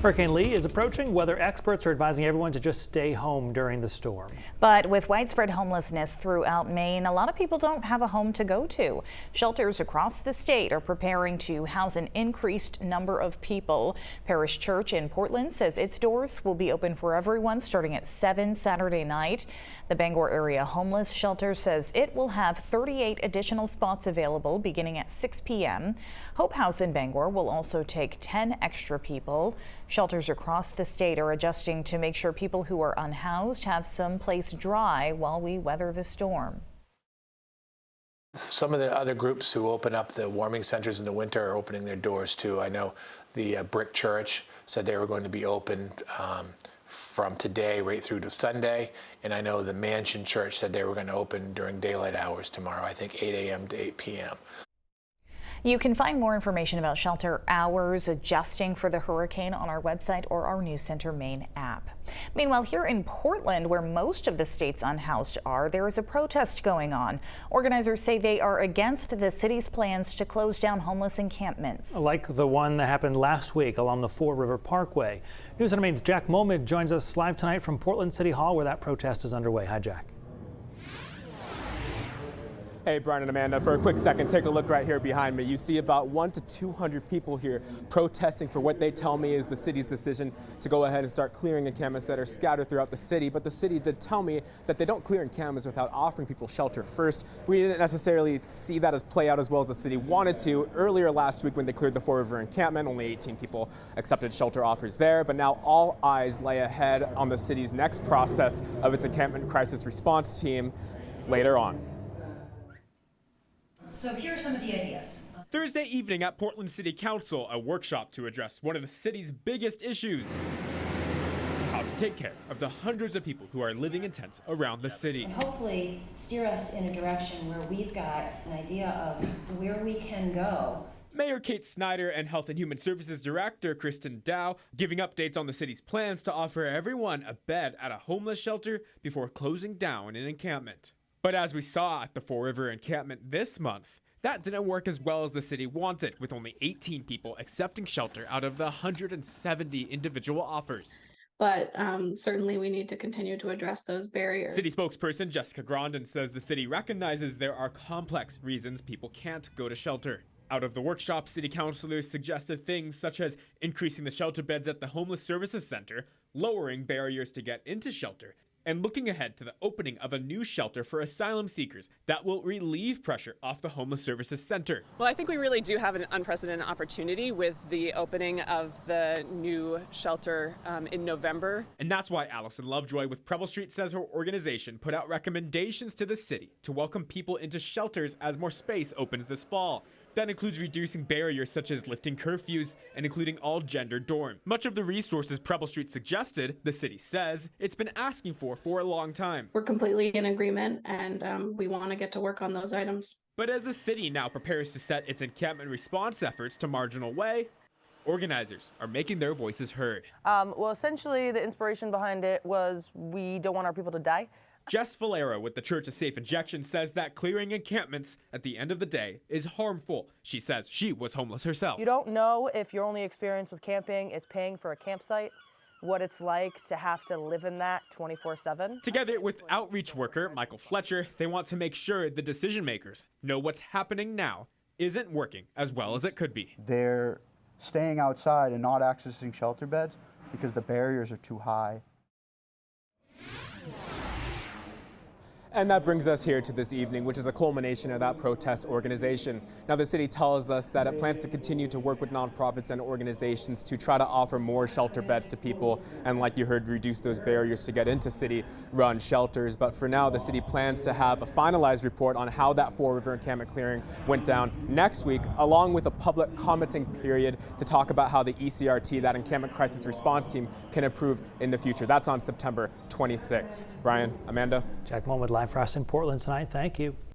Hurricane Lee is approaching. Weather experts are advising everyone to just stay home during the storm. But with widespread homelessness throughout Maine, a lot of people don't have a home to go to. Shelters across the state are preparing to house an increased number of people. Parish Church in Portland says its doors will be open for everyone starting at 7 Saturday night. The Bangor Area Homeless Shelter says it will have 38 additional spots available beginning at 6 p.m. Hope House in Bangor will also take 10 extra people. Shelters across the state are adjusting to make sure people who are unhoused have some place dry while we weather the storm. Some of the other groups who open up the warming centers in the winter are opening their doors too. I know the Brick Church said they were going to be open from today right through to Sunday, and I know the Mansion Church said they were going to open during daylight hours tomorrow, I think 8 a.m. to 8 p.m. You can find more information about shelter hours adjusting for the hurricane on our website or our News Center Maine app. Meanwhile, here in Portland, where most of the state's unhoused are, there is a protest going on. Organizers say they are against the city's plans to close down homeless encampments. Like the one that happened last week along the Fore River Parkway. News Center Maine's Jack Momid joins us live tonight from Portland City Hall, where that protest is underway. Hi, Jack. Hey, Brian and Amanda, for a quick second, take a look right here behind me. You see about 100 to 200 people here protesting for what they tell me is the city's decision to go ahead and start clearing encampments that are scattered throughout the city. But the city did tell me that they don't clear encampments without offering people shelter first. We didn't necessarily see that as play out as well as the city wanted to. Earlier last week when they cleared the Fore River encampment, only 18 people accepted shelter offers there. But now all eyes lay ahead on the city's next process of its encampment crisis response team later on. So here are some of the ideas. Thursday evening at Portland City Council, a workshop to address one of the city's biggest issues: how to take care of the hundreds of people who are living in tents around the city. And hopefully steer us in a direction where we've got an idea of where we can go. Mayor Kate Snyder and Health and Human Services Director Kristen Dow giving updates on the city's plans to offer everyone a bed at a homeless shelter before closing down an encampment. But as we saw at the Fore River encampment this month, that didn't work as well as the city wanted, with only 18 people accepting shelter out of the 170 individual offers. But certainly we need to continue to address those barriers. City spokesperson Jessica Grondin says the city recognizes there are complex reasons people can't go to shelter. Out of the workshop, city councilors suggested things such as increasing the shelter beds at the Homeless Services Center, lowering barriers to get into shelter, and looking ahead to the opening of a new shelter for asylum seekers that will relieve pressure off the Homeless Services Center. Well, I think we really do have an unprecedented opportunity with the opening of the new shelter in November. And that's why Allison Lovejoy with Preble Street says her organization put out recommendations to the city to welcome people into shelters as more space opens this fall. That includes reducing barriers such as lifting curfews and including all gender dorm. Much of the resources Preble Street suggested, the city says, it's been asking for a long time. We're completely in agreement, and we want to get to work on those items. But as the city now prepares to set its encampment response efforts to Marginal Way, organizers are making their voices heard. Well, essentially, the inspiration behind it was we don't want our people to die. Jess Valera with the Church of Safe Injection says that clearing encampments at the end of the day is harmful. She says she was homeless herself. You don't know if your only experience with camping is paying for a campsite, what it's like to have to live in that 24/7. Together with outreach worker Michael Fletcher, they want to make sure the decision makers know what's happening now isn't working as well as it could be. They're staying outside and not accessing shelter beds because the barriers are too high. And that brings us here to this evening, which is the culmination of that protest organization. Now, the city tells us that it plans to continue to work with nonprofits and organizations to try to offer more shelter beds to people and, like you heard, reduce those barriers to get into city-run shelters. But for now, the city plans to have a finalized report on how that Fore River encampment clearing went down next week, along with a public commenting period to talk about how the ECRT, that encampment crisis response team, can improve in the future. That's on September 26th. Brian, Amanda? Jack Momid live for us in Portland tonight. Thank you.